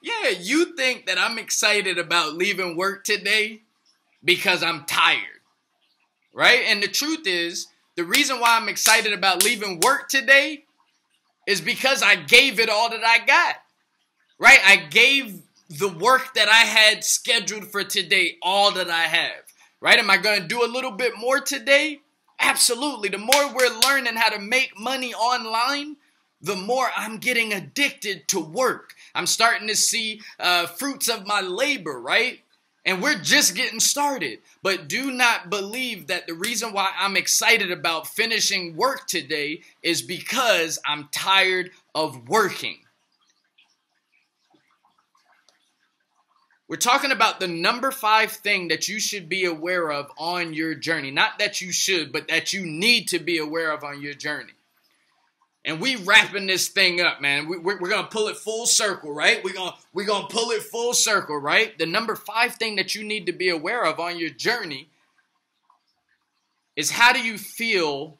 Yeah, you think that I'm excited about leaving work today because I'm tired, right? And the truth is, the reason why I'm excited about leaving work today is because I gave it all that I got, right? I gave the work that I had scheduled for today all that I have, right? Am I going to do a little bit more today? Absolutely. The more we're learning how to make money online, the more I'm getting addicted to work. I'm starting to see fruits of my labor, right? And we're just getting started. But do not believe that the reason why I'm excited about finishing work today is because I'm tired of working. We're talking about the number 5 thing that you should be aware of on your journey. Not that you should, but that you need to be aware of on your journey. And we wrapping this thing up, man. We're going to pull it full circle, right? We're going to pull it full circle, right? The number 5 thing that you need to be aware of on your journey is, how do you feel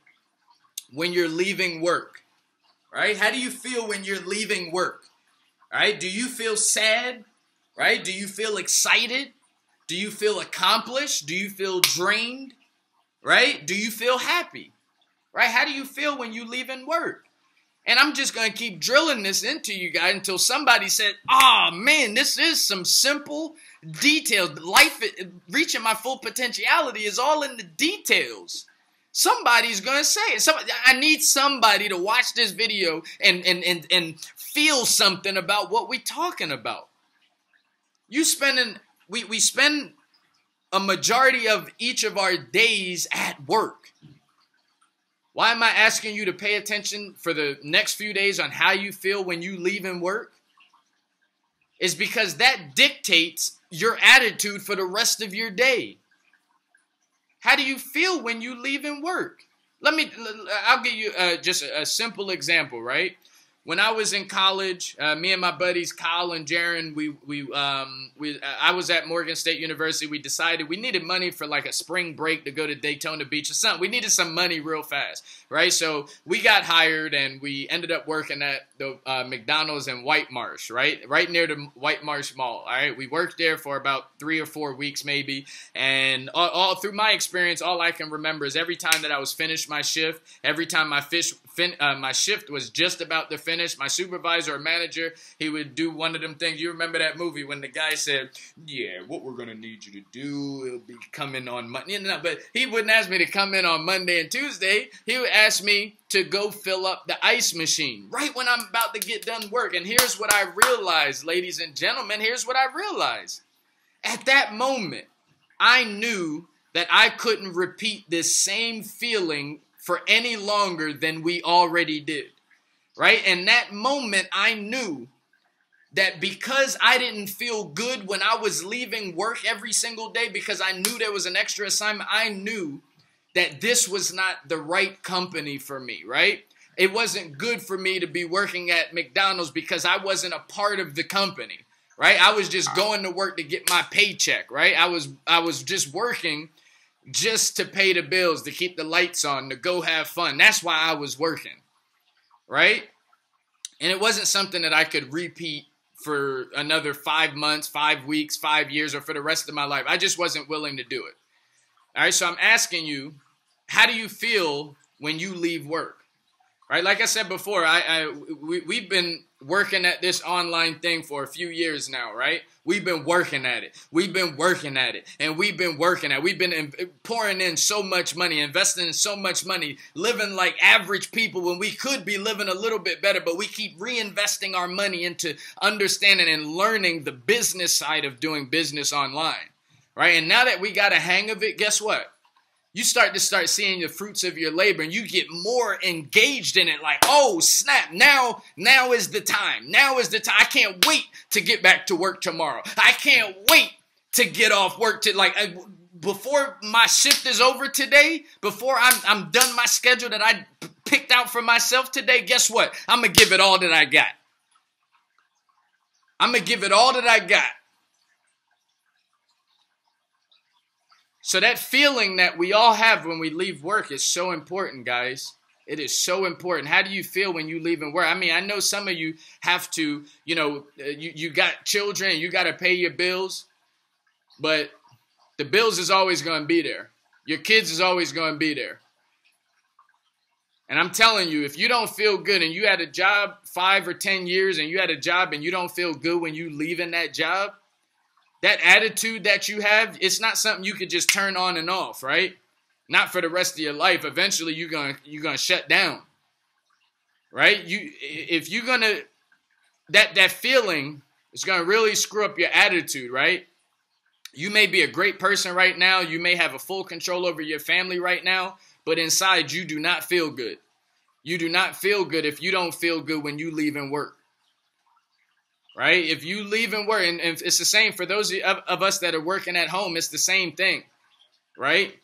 when you're leaving work, right? How do you feel when you're leaving work, right? Do you feel sad? Right? Do you feel excited? Do you feel accomplished? Do you feel drained? Right? Do you feel happy? Right? How do you feel when you leaving work? And I'm just going to keep drilling this into you guys until somebody said, "Oh man, this is some simple details. Life, reaching my full potentiality is all in the details." Somebody's going to say it. I need somebody to watch this video and feel something about what we're talking about. We spend a majority of each of our days at work. Why am I asking you to pay attention for the next few days on how you feel when you leave in work? Is because that dictates your attitude for the rest of your day. How do you feel when you leave in work? I'll give you just a simple example, right? When I was in college, me and my buddies Kyle and Jaron, I was at Morgan State University. We decided we needed money for like a spring break to go to Daytona Beach or something. We needed some money real fast, right? So we got hired and we ended up working at the McDonald's in White Marsh, right near the White Marsh Mall. All right, we worked there for about 3 or 4 weeks maybe, and all through my experience, all I can remember is every time that I was finished my shift, every time my shift was just about to finish, my supervisor or manager, he would do one of them things. You remember that movie when the guy said, "Yeah, what we're going to need you to do, it'll be coming on Monday." No, but he wouldn't ask me to come in on Monday and Tuesday. He would ask me to go fill up the ice machine right when I'm about to get done work. And here's what I realized, ladies and gentlemen, here's what I realized. At that moment, I knew that I couldn't repeat this same feeling for any longer than we already did. Right? In that moment, I knew that because I didn't feel good when I was leaving work every single day, because I knew there was an extra assignment, I knew that this was not the right company for me, right? It wasn't good for me to be working at McDonald's because I wasn't a part of the company, right? I was just going to work to get my paycheck, right? I was just working just to pay the bills, to keep the lights on, to go have fun. That's why I was working. Right? And it wasn't something that I could repeat for another 5 months, 5 weeks, 5 years, or for the rest of my life. I just wasn't willing to do it. All right, so I'm asking you, how do you feel when you leave work? Right? Like I said before, we've been working at this online thing for a few years now, right? We've been working at it. We've been working at it. And we've been working at it. We've been pouring in so much money, investing in so much money, living like average people when we could be living a little bit better, but we keep reinvesting our money into understanding and learning the business side of doing business online, right? And now that we got a hang of it, guess what? You start seeing the fruits of your labor, and you get more engaged in it. Like, oh, snap, now is the time. Now is the time. I can't wait to get back to work tomorrow. I can't wait to get off work before my shift is over today, before I'm done my schedule that I picked out for myself today. Guess what? I'm going to give it all that I got. I'm going to give it all that I got. So that feeling that we all have when we leave work is so important, guys. It is so important. How do you feel when you leave and work? I mean, I know some of you have to, you got children, you got to pay your bills, but the bills is always going to be there. Your kids is always going to be there. And I'm telling you, if you don't feel good and you had a job 5 or 10 years and you had a job and you don't feel good when you leaving that job, that attitude that you have, it's not something you could just turn on and off, right? Not for the rest of your life. Eventually, you're gonna shut down, right? If you're gonna, that feeling is gonna really screw up your attitude, right? You may be a great person right now. You may have a full control over your family right now, but inside you do not feel good. You do not feel good if you don't feel good when you leave and work, right? If you leave and work, and it's the same for those of us that are working at home. It's the same thing, right?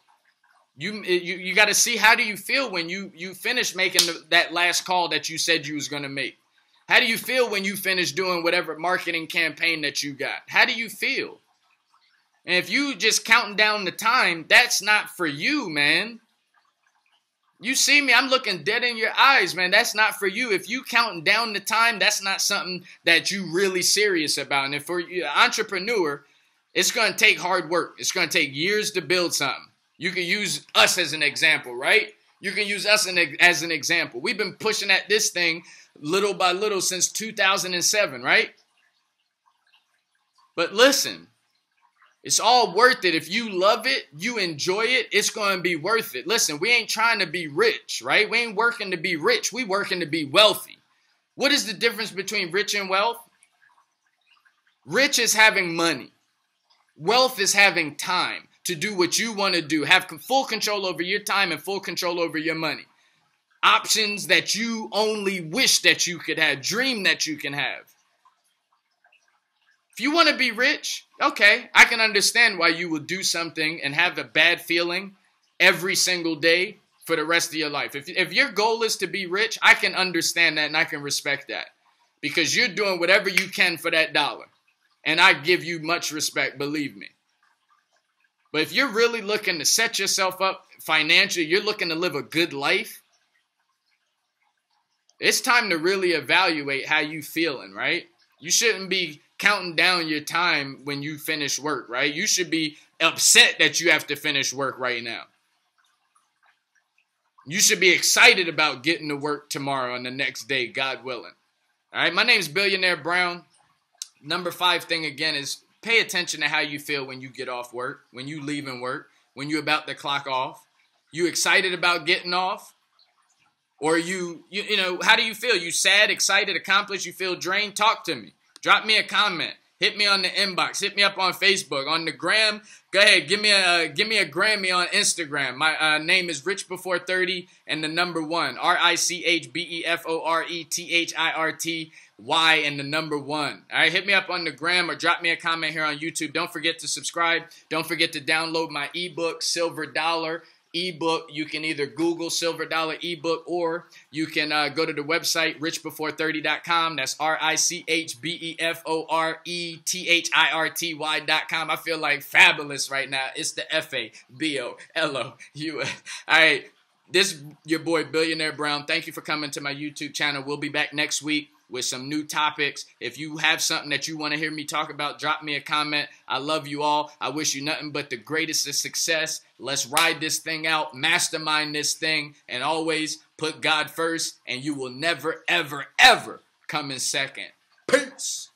You got to see, how do you feel when you finish making that last call that you said you was going to make? How do you feel when you finish doing whatever marketing campaign that you got? How do you feel? And if you just counting down the time, that's not for you, man. You see me, I'm looking dead in your eyes, man. That's not for you. If you counting down the time, that's not something that you really serious about. And if for you, entrepreneur, it's going to take hard work. It's going to take years to build something. You can use us as an example, right? You can use us as an example. We've been pushing at this thing little by little since 2007, right? But listen, it's all worth it. If you love it, you enjoy it, it's going to be worth it. Listen, we ain't trying to be rich, right? We ain't working to be rich. We working to be wealthy. What is the difference between rich and wealth? Rich is having money. Wealth is having time to do what you want to do. Have full control over your time and full control over your money. Options that you only wish that you could have, dream that you can have. If you want to be rich, okay, I can understand why you would do something and have a bad feeling every single day for the rest of your life. If your goal is to be rich, I can understand that and I can respect that because you're doing whatever you can for that dollar. And I give you much respect, believe me. But if you're really looking to set yourself up financially, you're looking to live a good life, it's time to really evaluate how you feeling, right? You shouldn't be counting down your time when you finish work, right? You should be upset that you have to finish work right now. You should be excited about getting to work tomorrow and the next day, God willing. All right, my name is Billionaire Brown. Number 5 thing again is pay attention to how you feel when you get off work, when you leave and work, when you're about to clock off. You excited about getting off? Or you know, how do you feel? You sad, excited, accomplished, you feel drained? Talk to me. Drop me a comment. Hit me on the inbox. Hit me up on Facebook. On the gram, go ahead. Give me a Grammy on Instagram. My name is Rich Before 30 and the number 1. RICHBEFORETHIRTY and the number 1. All right, hit me up on the gram or drop me a comment here on YouTube. Don't forget to subscribe. Don't forget to download my ebook, Silver Dollar Ebook. You can either Google Silver Dollar Ebook or you can go to the website richbefore30.com. That's RICHBEFORETHIRTY.com. I feel like fabulous right now. It's the FABOLOUS. All right, this your boy Billionaire Brown. Thank you for coming to my YouTube channel. We'll be back next week with some new topics. If you have something that you want to hear me talk about, drop me a comment. I love you all. I wish you nothing but the greatest of success. Let's ride this thing out, mastermind this thing, and always put God first, and you will never, ever, ever come in second. Peace.